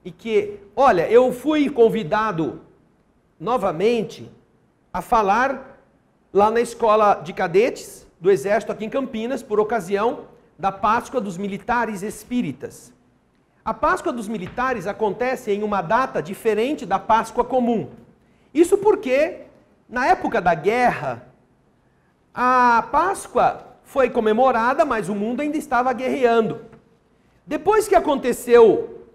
e que, olha, eu fui convidado novamente a falar lá na escola de cadetes do Exército aqui em Campinas, por ocasião da Páscoa dos Militares Espíritas. A Páscoa dos Militares acontece em uma data diferente da Páscoa comum. Isso porque, na época da guerra, a Páscoa foi comemorada, mas o mundo ainda estava guerreando. Depois que aconteceu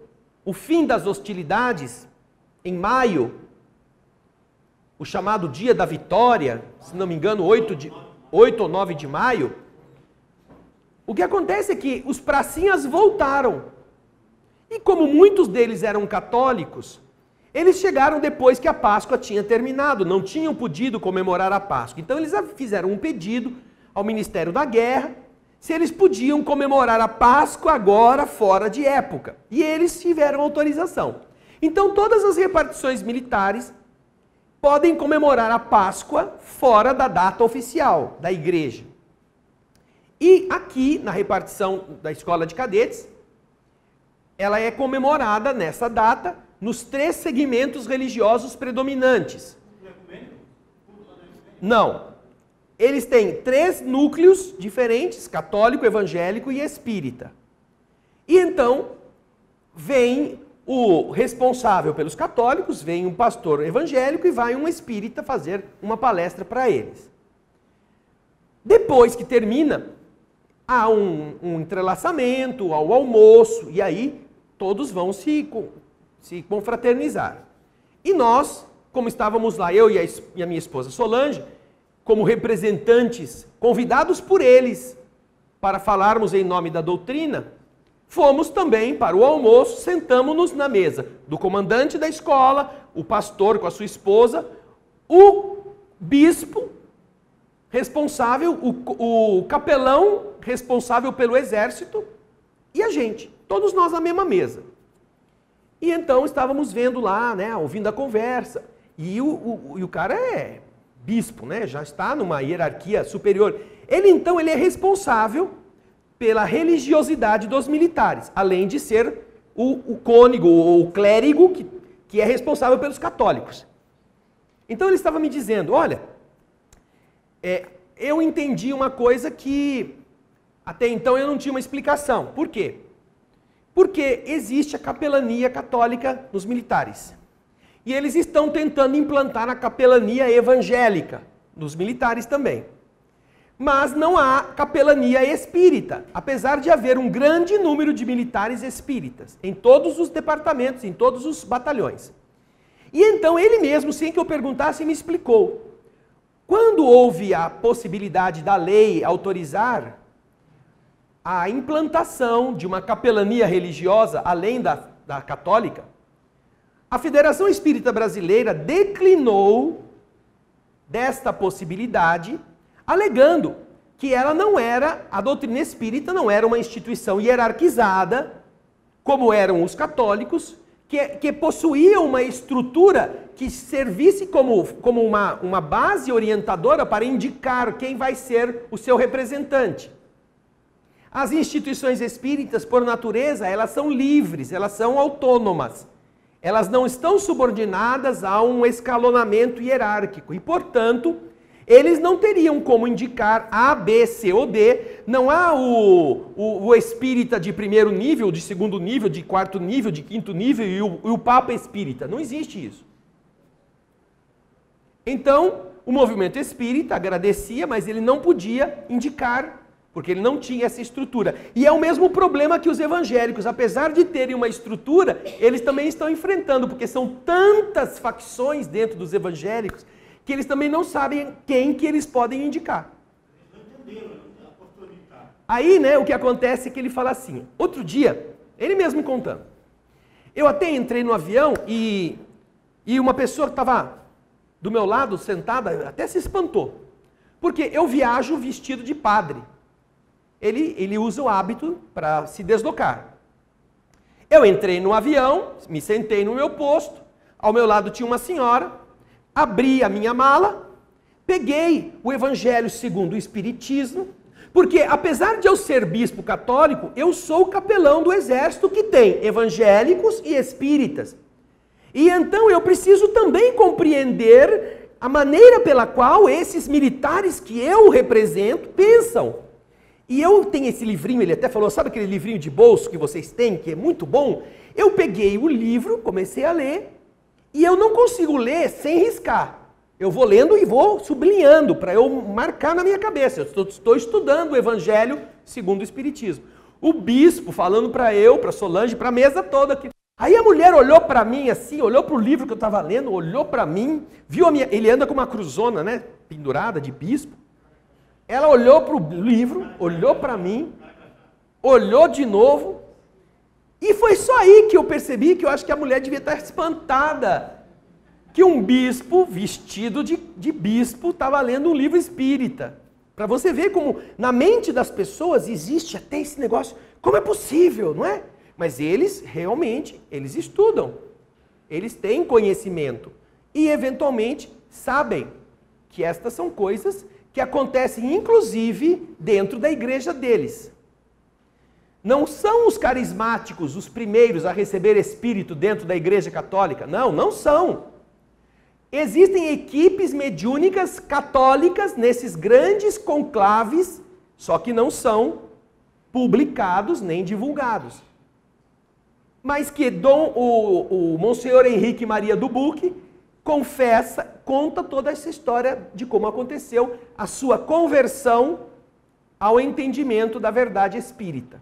o fim das hostilidades, em maio, o chamado Dia da Vitória, se não me engano, 8 ou 9 de maio, o que acontece é que os pracinhas voltaram. E como muitos deles eram católicos, eles chegaram depois que a Páscoa tinha terminado, não tinham podido comemorar a Páscoa. Então eles fizeram um pedido ao Ministério da Guerra, se eles podiam comemorar a Páscoa agora fora de época. E eles tiveram autorização. Então todas as repartições militares podem comemorar a Páscoa fora da data oficial da igreja. E aqui, na repartição da escola de cadetes, ela é comemorada nessa data nos 3 segmentos religiosos predominantes. Não. Eles têm 3 núcleos diferentes, católico, evangélico e espírita. E então, vem o responsável pelos católicos, vem um pastor evangélico e vai um espírita fazer uma palestra para eles. Depois que termina, há um entrelaçamento, há o almoço, e aí todos vão se confraternizar. E nós, como estávamos lá, eu e a minha esposa Solange, como representantes, convidados por eles para falarmos em nome da doutrina, fomos também para o almoço, sentamos-nos na mesa do comandante da escola, o pastor com a sua esposa, o bispo responsável, o capelão responsável pelo exército e a gente, todos nós na mesma mesa. E então estávamos vendo lá, né, ouvindo a conversa, e o cara é bispo, né, já está numa hierarquia superior. Ele é responsável pela religiosidade dos militares, além de ser o cônego ou o clérigo que é responsável pelos católicos. Então ele estava me dizendo, olha, eu entendi uma coisa que até então eu não tinha uma explicação. Por quê? Porque existe a capelania católica nos militares. E eles estão tentando implantar a capelania evangélica nos militares também. Mas não há capelania espírita, apesar de haver um grande número de militares espíritas em todos os departamentos, em todos os batalhões. E então ele mesmo, sem que eu perguntasse, me explicou. Quando houve a possibilidade da lei autorizar a implantação de uma capelania religiosa, além da católica, a Federação Espírita Brasileira declinou desta possibilidade, alegando que ela não era, a doutrina espírita não era uma instituição hierarquizada, como eram os católicos, que possuía uma estrutura que servisse como uma base orientadora para indicar quem vai ser o seu representante. As instituições espíritas, por natureza, elas são livres, elas são autônomas. Elas não estão subordinadas a um escalonamento hierárquico e, portanto, eles não teriam como indicar A, B, C ou D. Não há o espírita de primeiro nível, de segundo nível, de quarto nível, de quinto nível e o Papa espírita. Não existe isso. Então, o movimento espírita agradecia, mas ele não podia indicar, porque ele não tinha essa estrutura. E é o mesmo problema que os evangélicos, apesar de terem uma estrutura, eles também estão enfrentando, porque são tantas facções dentro dos evangélicos que eles também não sabem quem que eles podem indicar. Aí, né, o que acontece é que ele fala assim, outro dia, ele mesmo me contando, eu até entrei no avião e uma pessoa que estava do meu lado, sentada, até se espantou, porque eu viajo vestido de padre. Ele usa o hábito para se deslocar. Eu entrei no avião, me sentei no meu posto, ao meu lado tinha uma senhora, abri a minha mala, peguei o Evangelho segundo o Espiritismo, Porque apesar de eu ser bispo católico, eu sou capelão do exército que tem evangélicos e espíritas. E então eu preciso também compreender a maneira pela qual esses militares que eu represento pensam. E eu tenho esse livrinho, ele até falou, sabe aquele livrinho de bolso que vocês têm, que é muito bom? Eu peguei o livro, comecei a ler, e eu não consigo ler sem riscar. Eu vou lendo e vou sublinhando para eu marcar na minha cabeça. Eu estou estudando o Evangelho segundo o Espiritismo. O bispo falando para Solange, para a mesa toda aqui. Aí a mulher olhou para mim assim, olhou para o livro que eu estava lendo, olhou para mim, viu a minha... Ele anda com uma cruzona, né, pendurada de bispo. Ela olhou para o livro, olhou para mim, olhou de novo, e foi só aí que eu percebi que eu acho que a mulher devia estar espantada que um bispo vestido de bispo estava lendo um livro espírita. Para você ver como na mente das pessoas existe até esse negócio, como é possível, não é? Mas eles realmente, eles estudam, eles têm conhecimento e eventualmente sabem que estas são coisas que acontecem inclusive dentro da igreja deles. Não são os carismáticos os primeiros a receber espírito dentro da igreja católica, não, não são. Existem equipes mediúnicas católicas nesses grandes conclaves, só que não são publicados nem divulgados. Mas que o Monsenhor Henrique Maria Dubuque conta toda essa história de como aconteceu a sua conversão ao entendimento da verdade espírita.